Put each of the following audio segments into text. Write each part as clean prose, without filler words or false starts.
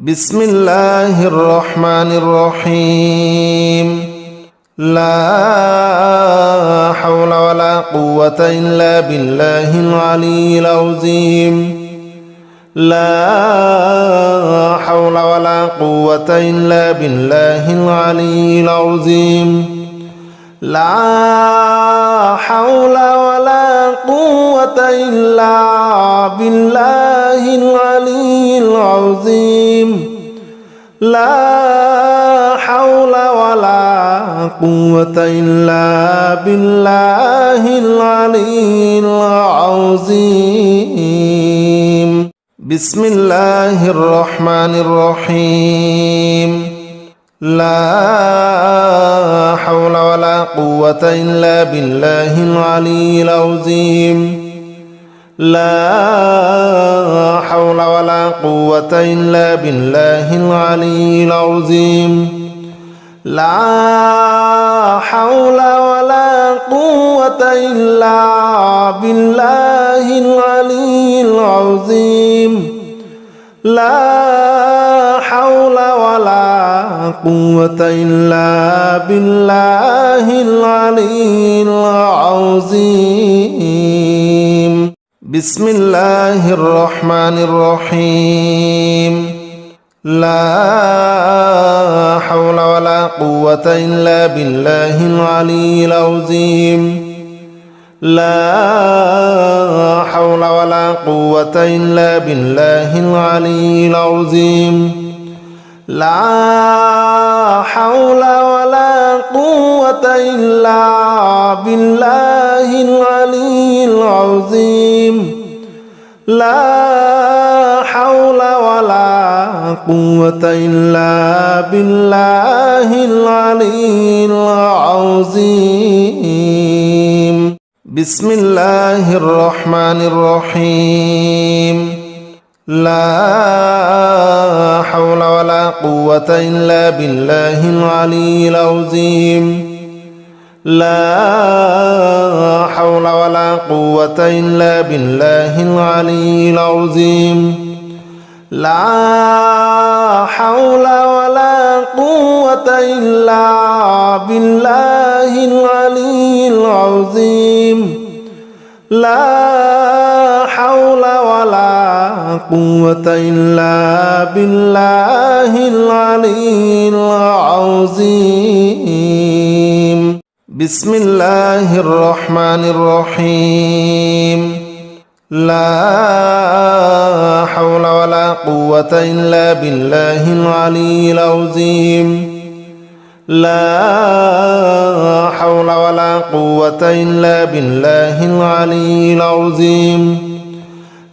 بسم الله الرحمن الرحيم لا حول ولا قوة إلا بالله العلي العظيم لا حول ولا قوة إلا بالله العلي العظيم لا حول ولا قوة إلا بالله العلي العظيم لا حول ولا قوة إلا بالله العلي العظيم بسم الله الرحمن الرحيم لا حول ولا قوة إلا بالله العلي العظيم لا حول ولا قوة إلا بالله العلي العظيم لا حول ولا قوة إلا بالله العلي العظيم لا حول ولا قوة إلا بالله العلي العظيم بسم الله الرحمن الرحيم لا حول ولا قوة إلا بالله العلي العظيم لا حول ولا قوة إلا بالله العلي العظيم لا حول ولا قوة إلا بالله العلي العظيم لا حول ولا قوة إلا بالله العلي العظيم بسم الله الرحمن الرحيم لا حول ولا قوة إلا بالله العلي العظيم لا حول ولا قوة إلا بالله العلي العظيم لا حول ولا قوة إلا بالله العلي العظيم لا حول ولا قوة إلا بالله العلي العظيم بسم الله الرحمن الرحيم لا حول ولا قوة إلا بالله العلي العظيم لا حول ولا قوة إلا بالله العلي العظيم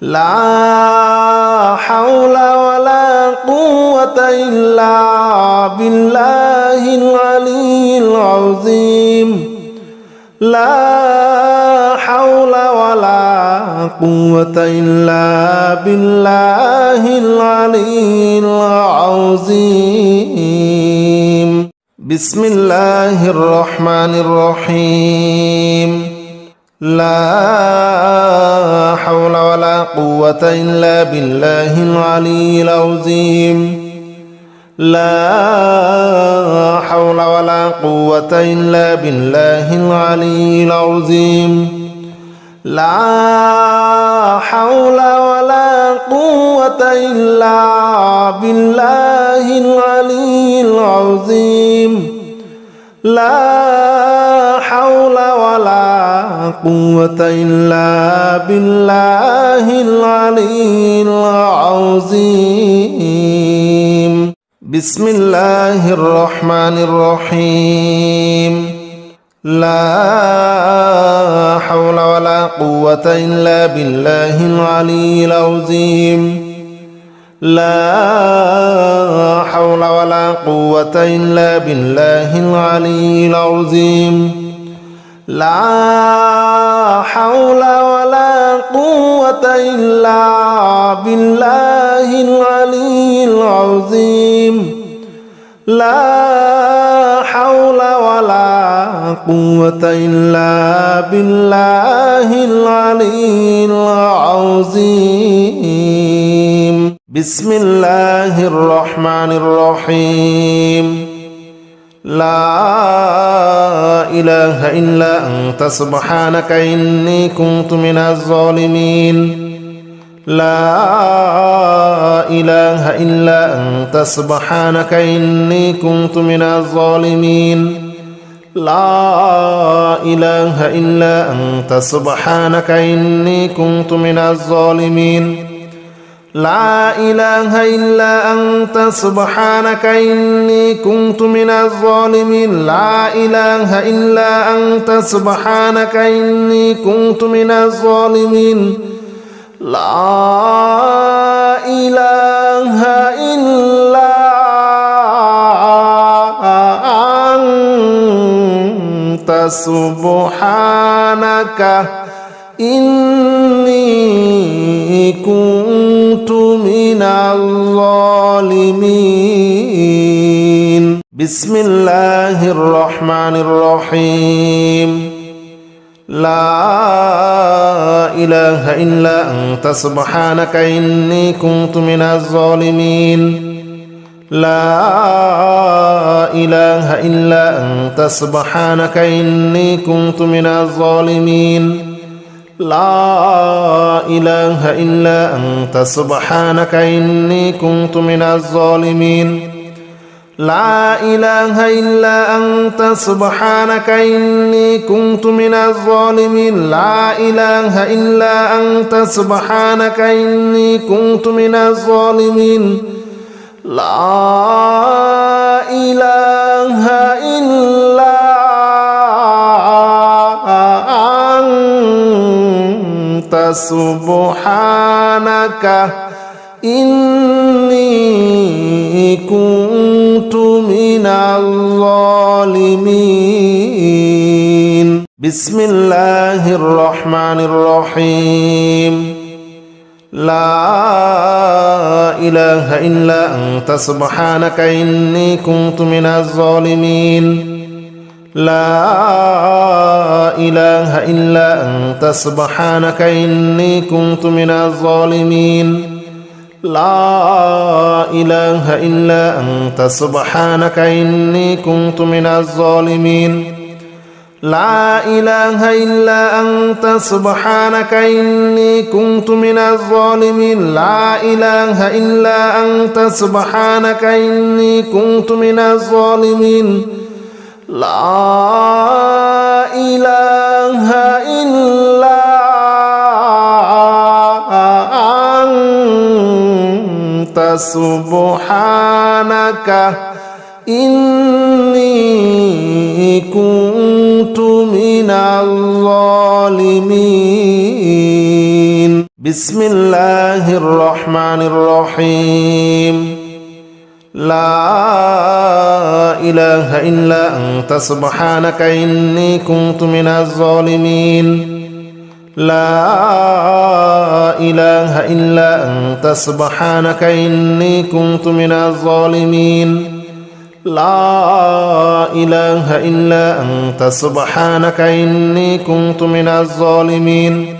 لا حول ولا قوة إلا بالله العلي العظيم لا حول ولا قوة إلا بالله العلي العظيم بسم الله الرحمن الرحيم لا حول ولا قوة إلا بالله العلي العظيم لا حول ولا قوة إلا بالله العلي العظيم لا حول ولا قوة إلا بالله العلي العظيم لا حول ولا قوة إلا بالله العلي العظيم بسم الله الرحمن الرحيم لا حول ولا قوة إلا بالله العلي العظيم لا حول ولا قوة إلا بالله العلي العظيم لا حول ولا قوة إلا بالله العلي العظيم لا حول ولا قوة إلا بالله العلي العظيم بسم الله الرحمن الرحيم لا إله إلا أنت سبحانك إني كنت من الظالمين لا إله إلا أنت سبحانك إني كنت من الظالمين لا إله إلا أنت سبحانك إني كنت من الظالمين لا إله إلا أنت سبحانك إني كنت من الظالمين لا إله إلا أنت سبحانك إني كنت من الظالمين لا إله إلا أنت سبحانك إني كنت من الظالمين بسم الله الرحمن الرحيم لا إله إلا أنت سبحانك إني كنت من الظالمين لا إله إلا أنت سبحانك إني كنت من الظالمين لا إله إلا أنت سبحانك إني كنت من الظالمين لا إله إلا أنت سبحانك إني كنت من الظالمين لا إله إلا أنت سبحانك إني كنت من الظالمين لا إله إلا أنت سبحانك إني كنت من الظالمين بسم الله الرحمن الرحيم لا إله إلا أنت سبحانك إني كنت من الظالمين لا إله إلا أنت سبحانك إني كنت من الظالمين لا إله إلا أنت سبحانك إني كنت من الظالمين لا إله إلا أنت سبحانك إني كنت من الظالمين لا إله إلا أنت سبحانك إني كنت من الظالمين لا إله إلا أنت سبحانك إني كنت من الظالمين بسم الله الرحمن الرحيم لا إله إلا أنت سبحانك إني كنت من الظالمين لا إله إلا أنت سبحانك إني كنت من الظالمين لا إله إلا أنت سبحانك إني كنت من الظالمين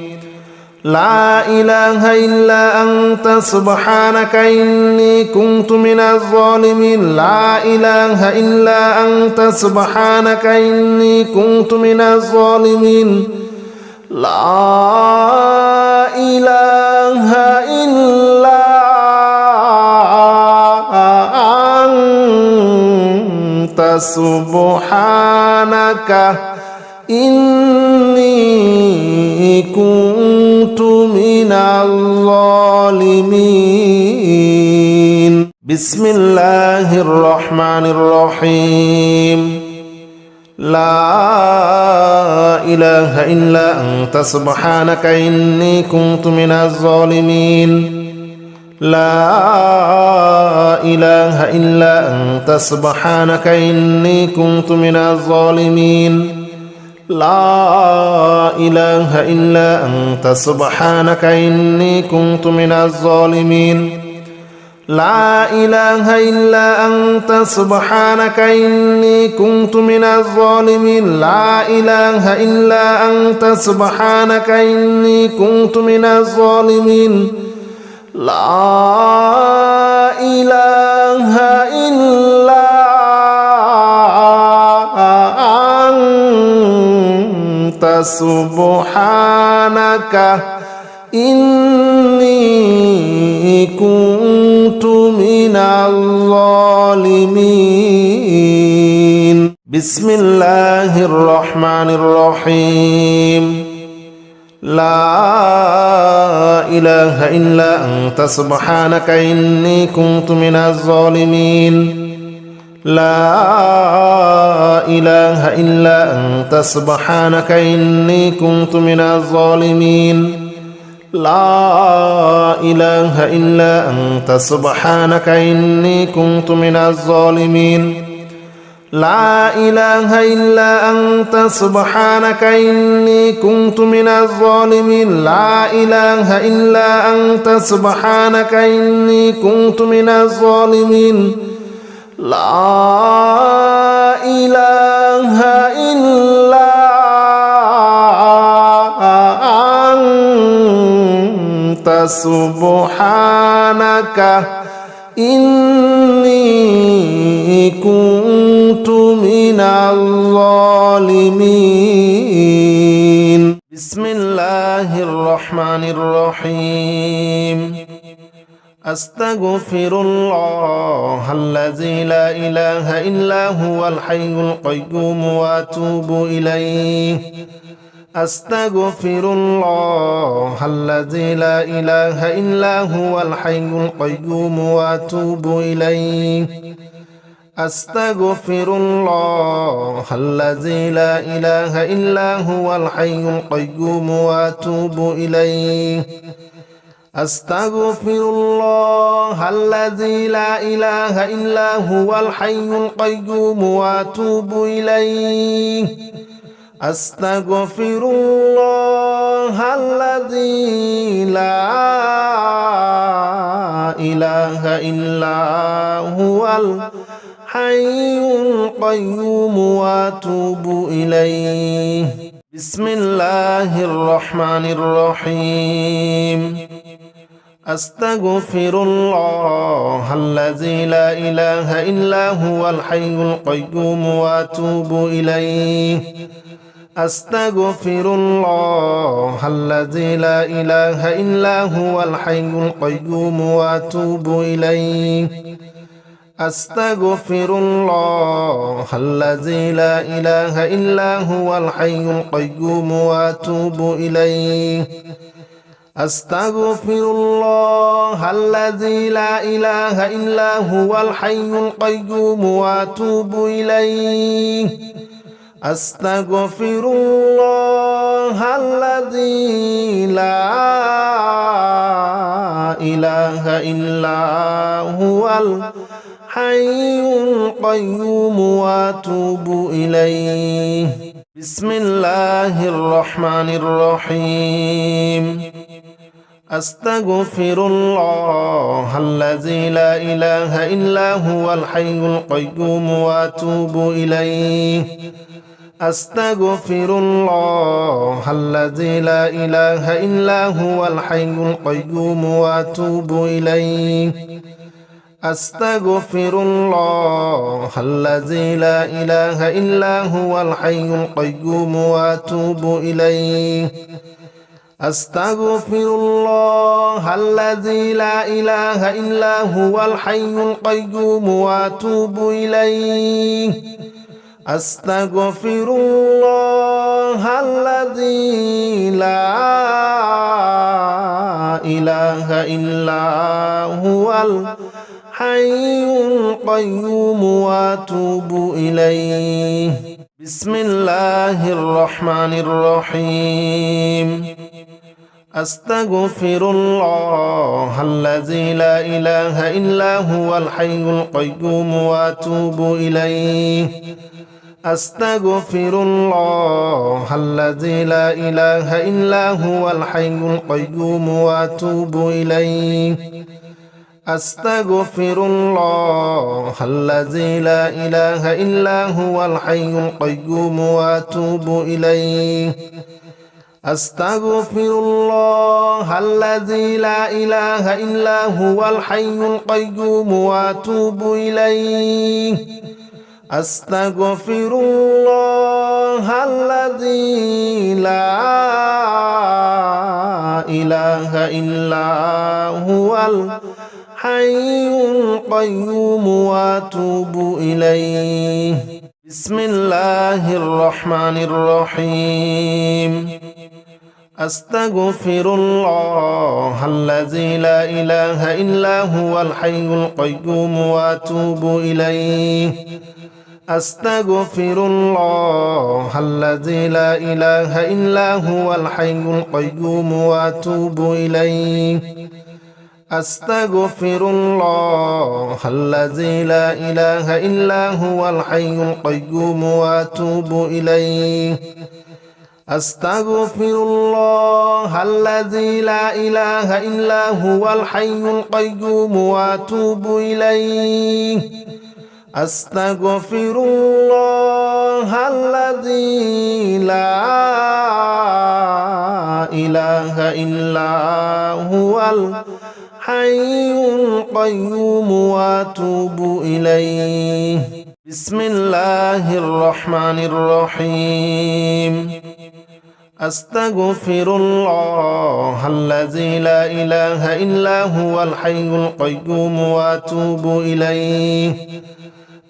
لا إله إلا أنت سبحانك إني كنت من الظالمين لا إله إلا أنت سبحانك إني كنت من الظالمين لا إله إلا أنت سبحانك إني كنت من الظالمين بسم الله الرحمن الرحيم لا إله إلا أنت سبحانك إني كنت من الظالمين لا إله إلا أنت سبحانك إني كنت من الظالمين لا إله إلا أنت سبحانك إني كنت من الظالمين لا إله إلا أنت سبحانك إني كنت من الظالمين لا إله إلا أنت سبحانك إني كنت من الظالمين لا إله إلا أنت سبحانك إني كنت من الظالمين بسم الله الرحمن الرحيم لا إله إلا أنت سبحانك إني كنت من الظالمين لا إله إلا أنت سبحانك إني كنت من الظالمين لا إله إلا أنت سبحانك إني كنت من الظالمين لا إله إلا أنت سبحانك إني كنت من الظالمين لا إله إلا أنت سبحانك إني كنت من الظالمين لا إله إلا أنت سبحانك إني كنت من الظالمين بسم الله الرحمن الرحيم أستغفر الله الذي لا إله إلا هو الحي القيوم وأتوب إليه أستغفر الله الذي لا إله إلا هو الحي القيوم وأتوب إليه أستغفر الله الذي لا إله إلا هو الحي القيوم وأتوب إليه أستغفر الله الذي لا إله إلا هو الحي القيوم وأتوب إليه أستغفر الله الذي لا إله إلا هو الحي القيوم وأتوب إليه بسم الله الرحمن الرحيم أستغفر الله الذي لا إله إلا هو الحي القيوم وأتوب إليه أستغفر الله الذي لا إله إلا هو الحي القيوم وأتوب إليه أستغفر الله الذي لا إله إلا هو الحي القيوم وأتوب إليه أستغفر الله الذي لا إله إلا هو الحي القيوم وأتوب إليه أستغفر الله الذي لا إله إلا هو الحي القيوم وأتوب إليه بسم الله الرحمن الرحيم أستغفر الله الذي لا إله إلا هو الحي القيوم وأتوب إليه أستغفر الله الذي لا إله إلا هو الحي القيوم وأتوب إليه أستغفر الله الذي لا إله إلا هو الحي القيوم وأتوب إليه أستغفر الله الذي لا إله إلا هو الحي القيوم وأتوب إليه أستغفر الله الذي لا إله إلا هو الحي القيوم وأتوب إليه بسم الله الرحمن الرحيم أستغفر الله الذي لا إله إلا هو الحي القيوم وأتوب إليه أستغفر الله الذي لا إله إلا هو الحي القيوم وأتوب إليه أستغفر الله الذي لا إله إلا هو الحي القيوم وأتوب إليه أستغفر الله الذي لا إله إلا هو الحي القيوم وأتوب إليه أستغفر الله الذي لا إله إلا هو الحي القيوم وأتوب إليه بسم الله الرحمن الرحيم أستغفر الله الذي لا إله إلا هو الحي القيوم وأتوب إليه أستغفر الله الذي لا إله إلا هو الحي القيوم وأتوب إليه أستغفر الله الذي لا إله إلا هو الحي القيوم وأتوب إليه أستغفر الله الذي لا إله إلا هو الحي القيوم وأتوب إليه أستغفر الله الذي لا إله إلا هو الحي القيوم وأتوب إليه بسم الله الرحمن الرحيم أستغفر الله الذي لا إله إلا هو الحي القيوم وأتوب إليه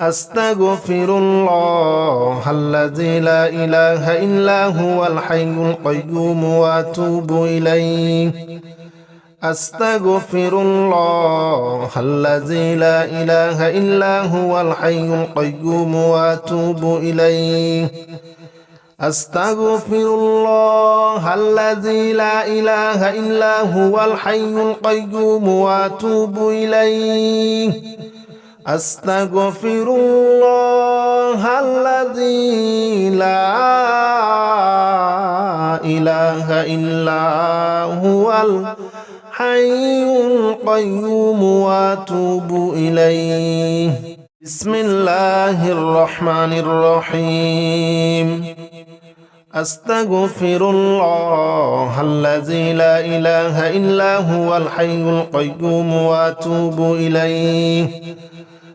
أستغفر الله الذي لا إله إلا هو الحي القيوم وأتوب إليه أستغفر الله الذي لا إله إلا هو الحي القيوم وأتوب إليه أستغفر الله الذي لا إله إلا هو الحي القيوم وأتوب إليه أستغفر الله الذي لا إله إلا هو الحي القيوم وأتوب إليه بسم الله الرحمن الرحيم أستغفر الله الذي لا إله إلا هو الحي القيوم وأتوب إليه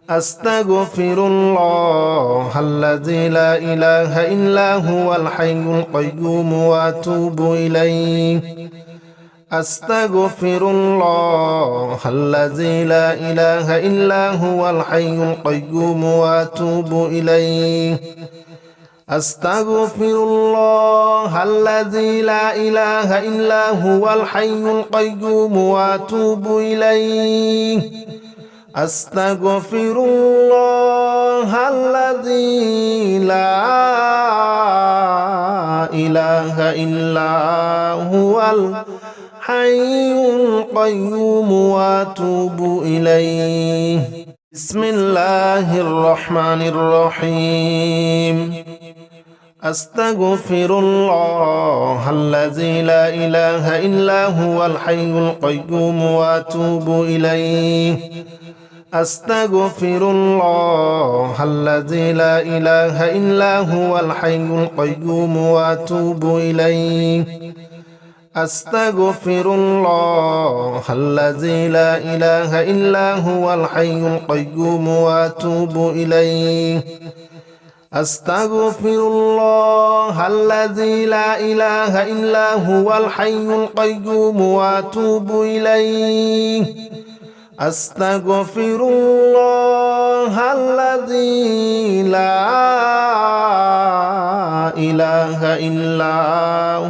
أستغفر الله الذي لا إله إلا هو الحي القيوم وأتوب إليه أستغفر الله الذي لا إله إلا هو الحي القيوم وأتوب إليه أستغفر الله الذي لا إله إلا هو الحي القيوم وأتوب إليه أستغفر الله الذي لا إله إلا هو الحي القيوم وأتوب إليه بسم الله الرحمن الرحيم أستغفر الله الذي لا إله إلا هو الحي القيوم وأتوب إليه أستغفر الله الذي لا إله إلا هو الحي القيوم وأتوب إليه أستغفر الله الذي لا إله إلا هو الحي القيوم وأتوب إليه أستغفر الله الذي لا إله إلا هو الحي القيوم وأتوب إليه أستغفر الله الذي لا إله إلا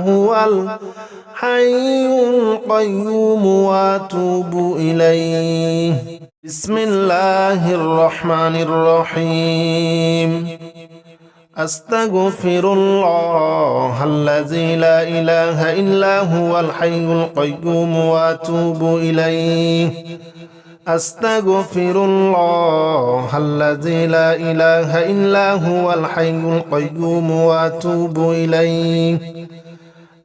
هو الحي القيوم وأتوب إليه بسم الله الرحمن الرحيم أستغفر الله الذي لا إله إلا هو الحي القيوم وأتوب إليه أستغفر الله الذي لا إله إلا هو الحي القيوم وأتوب إليه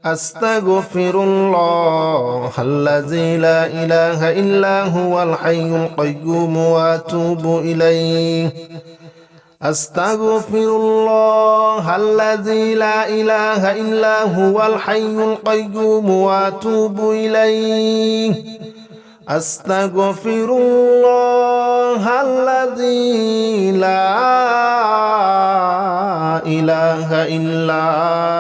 أستغفر الله الذي لا إله إلا هو الحي القيوم وأتوب إليه أستغفر الله الذي لا إله إلا هو الحي القيوم وأتوب إليه أستغفر الله الذي لا إله إلا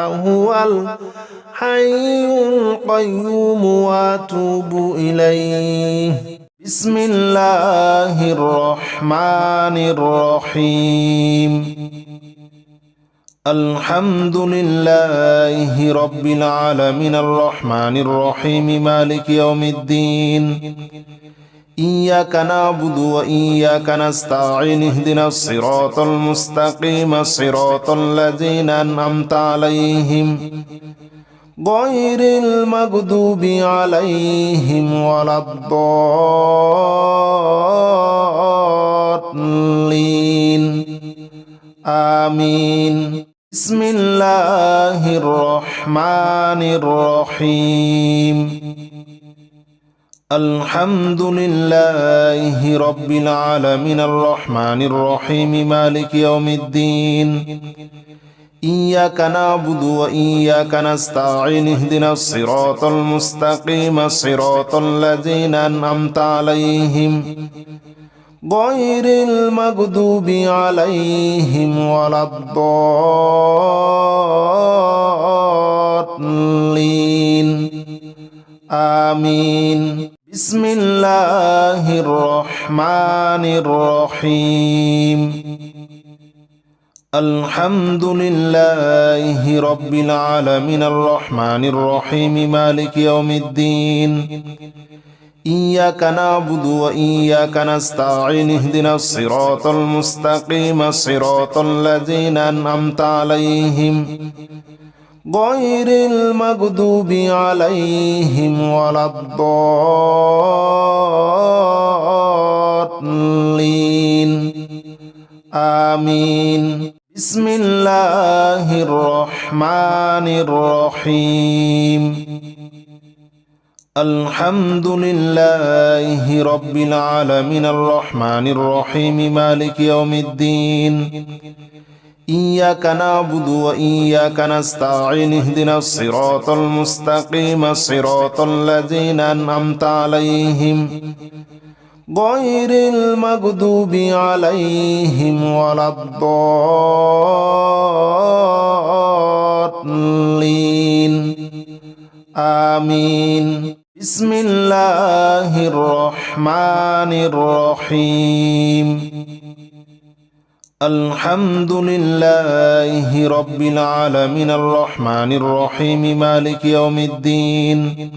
هو الحي القيوم وأتوب إليه بسم الله الرحمن الرحيم الحمد لله رب العالمين الرحمن الرحيم مالك يوم الدين إياك نعبد وإياك نستعين اهدنا الصراط المستقيم صراط الذين أنعمت عليهم غير المغضوب عليهم ولا الضالين آمين بسم الله الرحمن الرحيم الحمد لله رب العالمين الرحمن الرحيم مالك يوم الدين إياك نعبد وإياك نستعين اهدنا الصراط المستقيم صراط الذين أنعمت عليهم غير المغضوب عليهم ولا الضالين آمين بسم الله الرحمن الرحيم الحمد لله رب العالمين الرحمن الرحيم مالك يوم الدين إياك نعبد وإياك نستعين اهدنا الصراط المستقيم صراط الذين أنعمت عليهم غير المغضوب عليهم ولا الضالين آمين بسم الله الرحمن الرحيم الحمد لله رب العالمين الرحمن الرحيم مالك يوم الدين إياك نعبد وإياك نستعين اهدنا الصراط المستقيم صراط الذين أنعمت عليهم غير المغضوب عليهم ولا الضالين آمين بسم الله الرحمن الرحيم الحمد لله رب العالمين الرحمن الرحيم مالك يوم الدين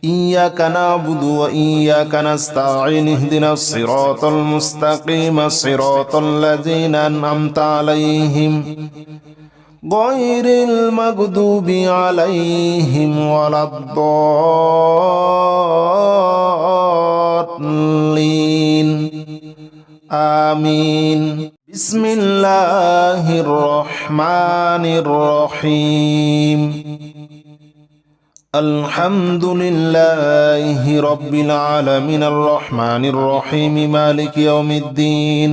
إياك نعبد وإياك نستعين اهدنا الصراط المستقيم صراط الذين أنعمت عليهم غير المغضوب عليهم ولا الضالين آمين بسم الله الرحمن الرحيم الحمد لله رب العالمين الرحمن الرحيم مالك يوم الدين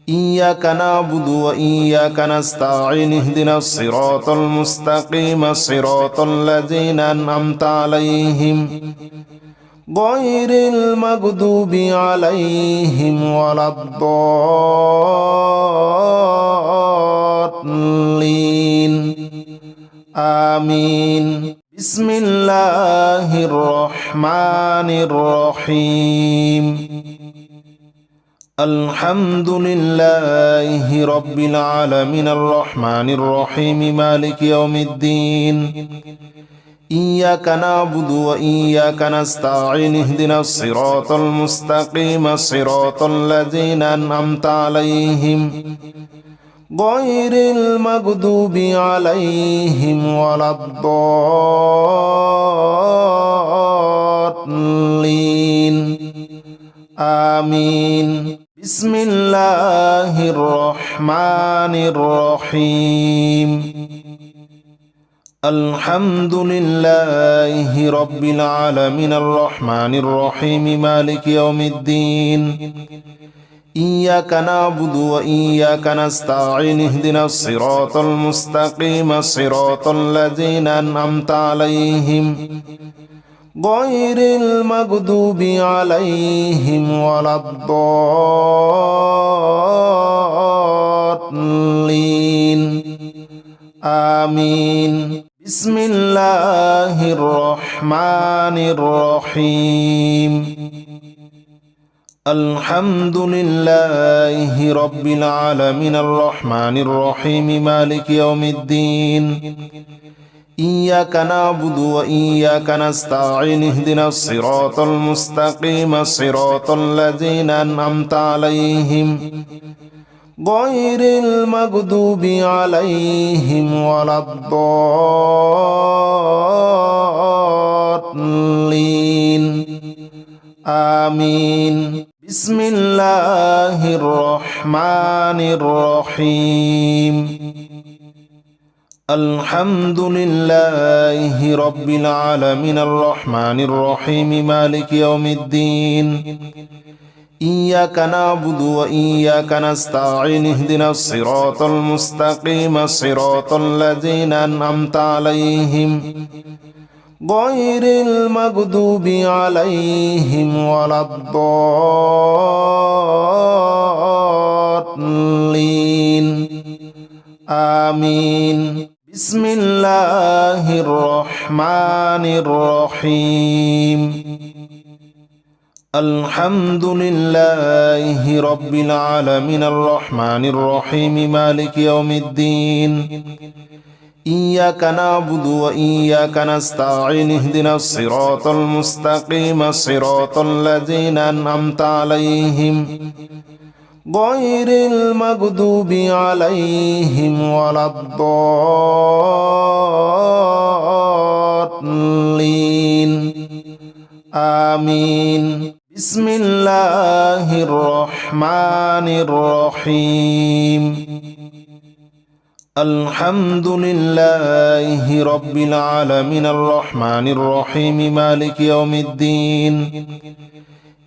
إياك نعبد وإياك نستعين اهدنا الصراط المستقيم صراط الذين أنعمت عليهم غير المغضوب عليهم ولا الضالين آمين بسم الله الرحمن الرحيم الحمد لله رب العالمين الرحمن الرحيم مالك يوم الدين إياك نعبد وإياك نستعين اهدنا الصراط المستقيم صراط الذين أنعمت عليهم غير المغضوب عليهم ولا الضالين آمين بسم الله الرحمن الرحيم الحمد لله رب العالمين الرحمن الرحيم مالك يوم الدين إياك نعبد وإياك نستعين اهدنا الصراط المستقيم صراط الذين أنعمت عليهم غير المغضوب عليهم ولا الضالين آمين. بسم الله الرحمن الرحيم. الحمد لله رب العالمين الرحمن الرحيم مالك يوم الدين. إياك نعبد وإياك نستعين اهدنا الصراط المستقيم صراط الذين أنعمت عليهم غير المغضوب عليهم ولا الضالين آمين. بسم الله الرحمن الرحيم. الحمد لله رب العالمين الرحمن الرحيم مالك يوم الدين. إياك نعبد وإياك نستعين اهدنا الصراط المستقيم صراط الذين أنعمت عليهم غير المغضوب عليهم ولا الضالين آمين. بسم الله الرحمن الرحيم. الحمد لله رب العالمين الرحمن الرحيم مالك يوم الدين. إياك نعبد وإياك نستعين اهدنا الصراط المستقيم صراط الذين أنعمت عليهم غير المغضوب عليهم ولا الضالين آمين. بسم الله الرحمن الرحيم. الحمد لله رب العالمين الرحمن الرحيم مالك يوم الدين.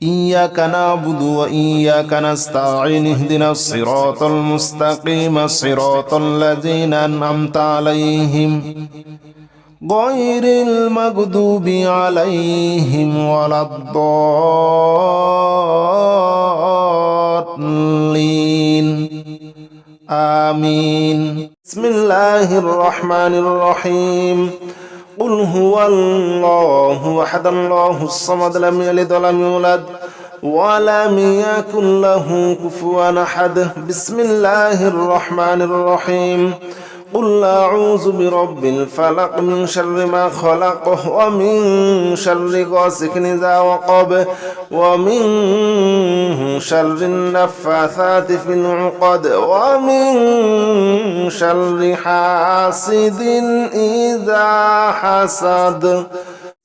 إياك نعبد وإياك نستعين اهدنا الصراط المستقيم صراط الذين أنعمت عليهم غير المغضوب عليهم ولا الضالين آمين. بسم الله الرحمن الرحيم. قل هو الله أحد الله الصمد لم يلد ولم يولد ولم يكن له كفوا أحد. بسم الله الرحمن الرحيم. قل أعوذ برب الفلق من شر ما خلق ومن شر غاسق إذا وقب ومن شر النفاثات في العقد ومن شر حاسد إذا حسد.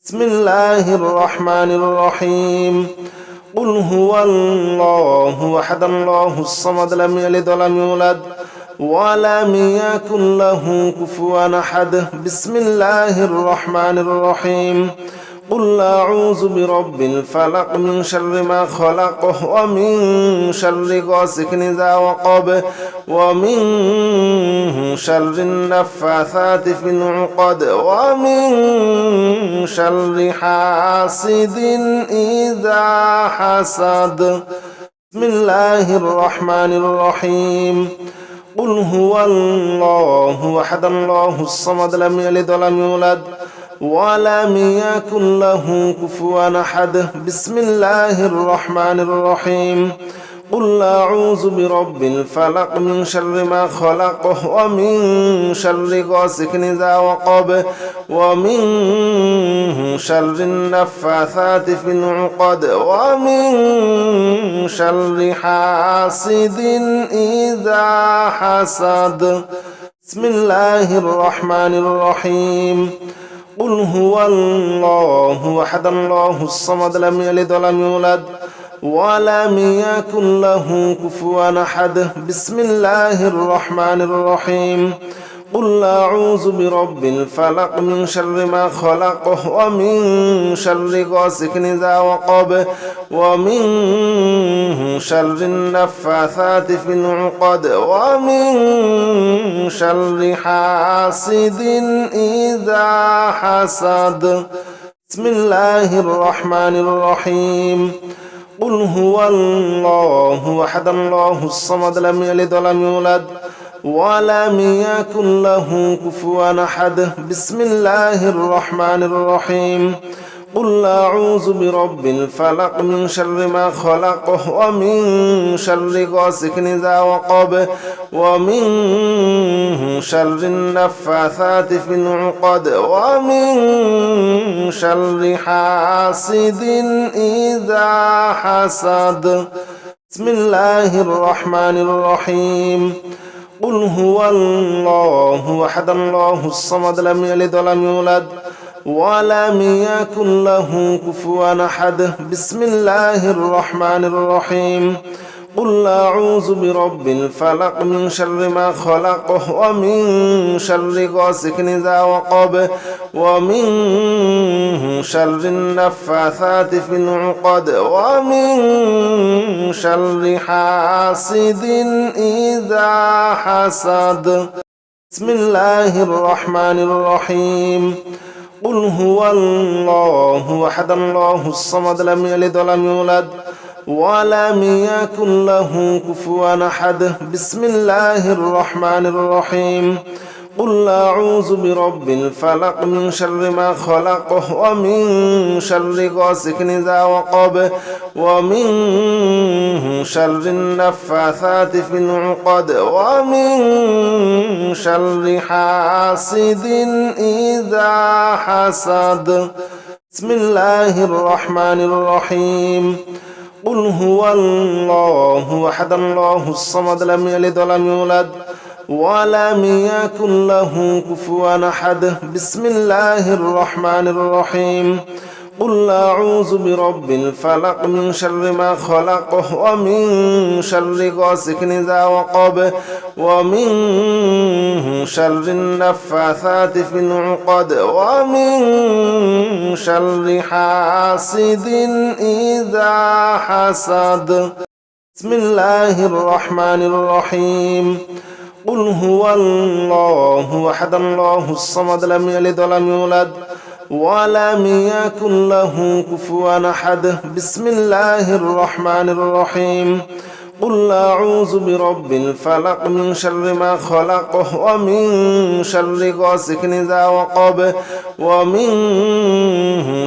بسم الله الرحمن الرحيم. قل هو الله أحد الله الصمد لم يلد ولم يولد ولم يكن له كفوا أحد. بسم الله الرحمن الرحيم. قل أعوذ برب الفلق من شر ما خلق ومن شر غاسق إذا وقب ومن شر النفاثات في العقد ومن شر حاسد إذا حسد. بسم الله الرحمن الرحيم. قل هو الله أحد الله الصمد لم يلد ولم يولد ولم يكن له كفوا أحد. بسم الله الرحمن الرحيم. قل أعوذ برب الفلق من شر ما خلق ومن شر غاسق إذا وقب ومن شر النفاثات في العقد ومن شر حاسد إذا حسد. بسم الله الرحمن الرحيم. قل هو الله أحد الله الصمد لم يلد ولم يولد ولم يكن له كفوا أحد. بسم الله الرحمن الرحيم. قل أعوذ برب الفلق من شر ما خلق ومن شر غاسق إذا وقب ومن شر النفاثات في العقد ومن شر حاسد إذا حسد. بسم الله الرحمن الرحيم. قل هو الله أحد الله الصمد لم يلد ولم يولد ولم يكن له كفوا أحد. بسم الله الرحمن الرحيم. قل أعوذ برب الفلق من شر ما خلق ومن شر غاسق إذا وقب ومن شر النفاثات في العقد ومن شر حاسد إذا حسد. بسم الله الرحمن الرحيم. قل هو الله أحد الله الصمد لم يلد ولم يولد ولم يكن له كفوا أحد. بسم الله الرحمن الرحيم. قل أعوذ برب الفلق من شر ما خلق ومن شر غاسق إذا وقب ومن شر النفاثات في العقد ومن شر حاسد إذا حسد. بسم الله الرحمن الرحيم. قل هو الله أحد الله الصمد لم يلد ولم يولد ولم يكن له كفوا أحد. بسم الله الرحمن الرحيم. قل أعوذ برب الفلق من شر ما خلق ومن شر غاسق إذا وقب ومن شر النفاثات في العقد ومن شر حاسد إذا حسد. بسم الله الرحمن الرحيم. قل هو الله أحد الله الصمد لم يلد ولم يولد ولم يكن له كفوا أحد. بسم الله الرحمن الرحيم. قل أعوذ برب الفلق من شر ما خلق ومن شر غاسق إذا وقب ومن شر النفاثات في العقد ومن شر حاسد إذا حسد. بسم الله الرحمن الرحيم. قل هو الله أحد الله الصمد لم يلد ولم يولد ولم يكن له كفوا أحد. بسم الله الرحمن الرحيم. قل أعوذ برب الفلق من شر ما خلق ومن شر غاسق إذا وقب ومن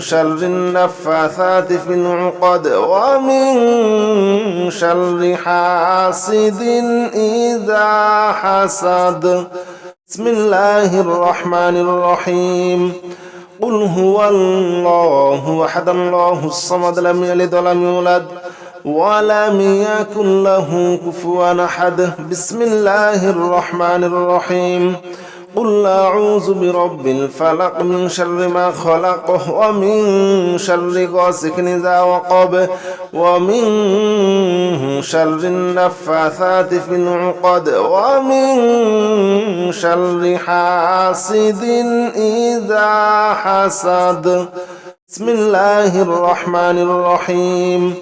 شر النفاثات في العقد ومن شر حاسد إذا حسد. بسم الله الرحمن الرحيم. قل هو الله أحد الله الصمد لم يلد ولم يولد ولم يكن له كفوا أحد. بسم الله الرحمن الرحيم. قل أعوذ برب الفلق من شر ما خلق ومن شر غاسق إذا وقب ومن شر النفاثات في العقد ومن شر حاسد إذا حسد. بسم الله الرحمن الرحيم.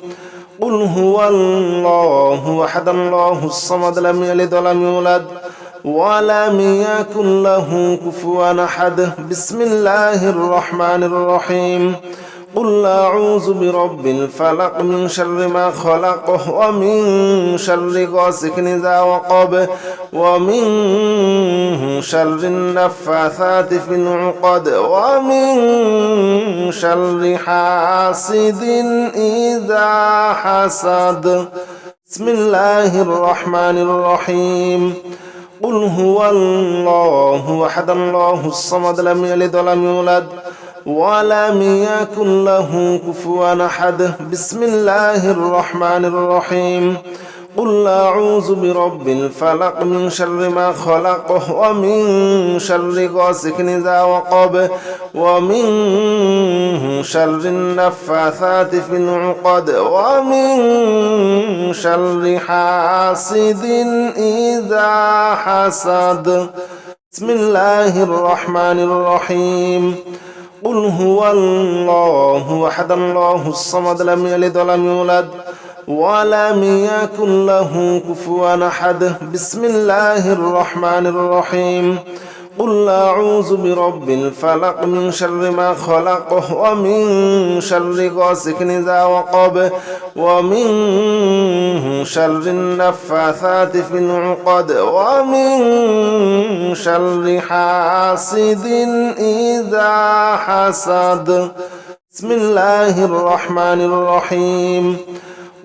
قل هو الله أحد الله الصمد لم يلد ولم يولد ولم يكن له كفوا أحد. بسم الله الرحمن الرحيم. قل أعوذ برب الفلق من شر ما خلق ومن شر غاسق إذا وقب ومن شر النفاثات في العقد ومن شر حاسد إذا حسد. بسم الله الرحمن الرحيم. قل هو الله أحد الله الصمد لم يلد ولم يولد ولم يكن له كفوا أحد. بسم الله الرحمن الرحيم. قل أعوذ برب الفلق من شر ما خلق ومن شر غاسق إذا وقب ومن شر النفاثات في العقد ومن شر حاسد إذا حسد. بسم الله الرحمن الرحيم قل هو الله أحد الله الصمد لم يلد ولم يولد ولم يكن له كفوا أحد بسم الله الرحمن الرحيم قل أعوذ برب الفلق من شر ما خلق ومن شر غاسق إذا وقب ومن شر النفاثات في العقد ومن شر حاسد إذا حسد بسم الله الرحمن الرحيم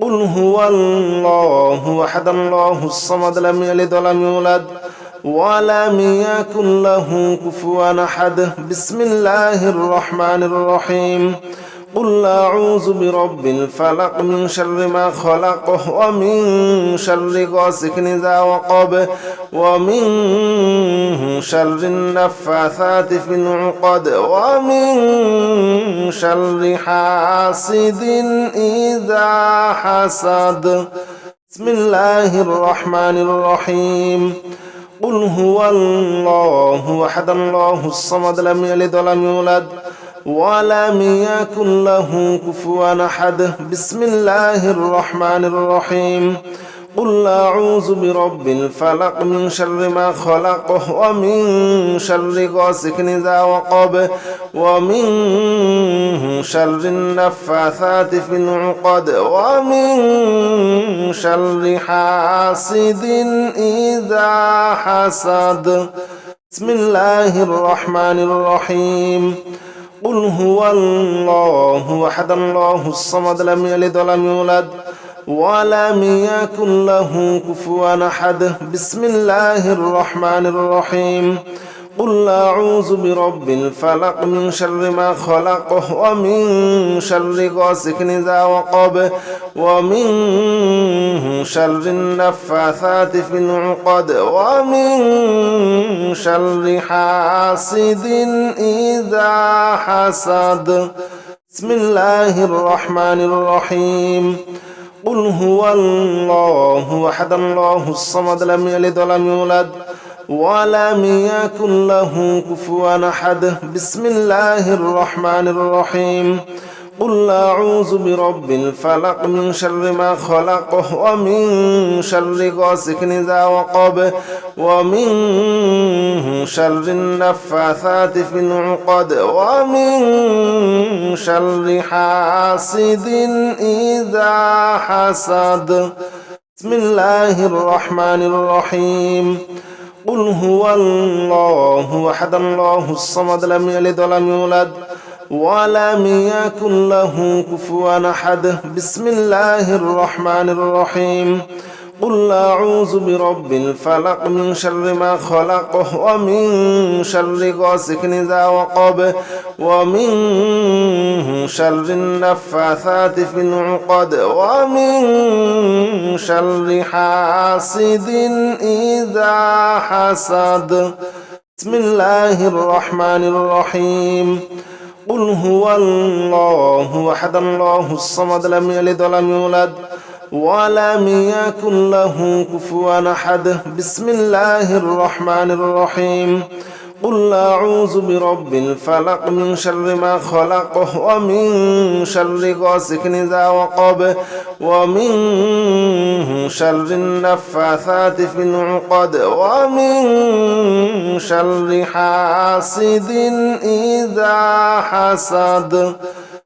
قل هو الله أحد الله الصمد لم يلد ولم يولد ولم يكن له كفوا أحد بسم الله الرحمن الرحيم قل أعوذ برب الفلق من شر ما خلق ومن شر غاسق إذا وقب ومن شر النفاثات في العقد ومن شر حاسد إذا حسد بسم الله الرحمن الرحيم قل هو الله أحد الله الصمد لم يلد ولم يولد ولم يكن له كفوا أحد بسم الله الرحمن الرحيم قل أعوذ برب الفلق من شر ما خلق ومن شر غاسق إذا وقب ومن شر النفاثات في العقد ومن شر حاسد إذا حسد بسم الله الرحمن الرحيم قل هو الله أحد الله الصمد لم يلد ولم يولد ولم يكن له كفوا أحد بسم الله الرحمن الرحيم قل أعوذ برب الفلق من شر ما خلق ومن شر غاسق إذا وقب ومن شر النفاثات في العقد ومن شر حاسد إذا حسد بسم الله الرحمن الرحيم قل هو الله أحد الله الصمد لم يلد ولم يولد ولم يكن له كفوا أحد بسم الله الرحمن الرحيم قل أعوذ برب الفلق من شر ما خلق ومن شر غاسق إذا وقب ومن شر النفاثات في العقد ومن شر حاسد إذا حسد بسم الله الرحمن الرحيم قل هو الله أحد الله الصمد لم يلد ولم يولد ولم يكن له كفوا أحد بسم الله الرحمن الرحيم قل أعوذ برب الفلق من شر ما خلق ومن شر غاسق إذا وقب ومن شر النفاثات في العقد ومن شر حاسد إذا حسد بسم الله الرحمن الرحيم قل هو الله أحد الله الصمد لم يلد ولم يولد ولم يكن له كفوا أحد بسم الله الرحمن الرحيم قل أعوذ برب الفلق من شر ما خلق ومن شر غاسق إذا وقب ومن شر النفاثات في العقد ومن شر حاسد إذا حسد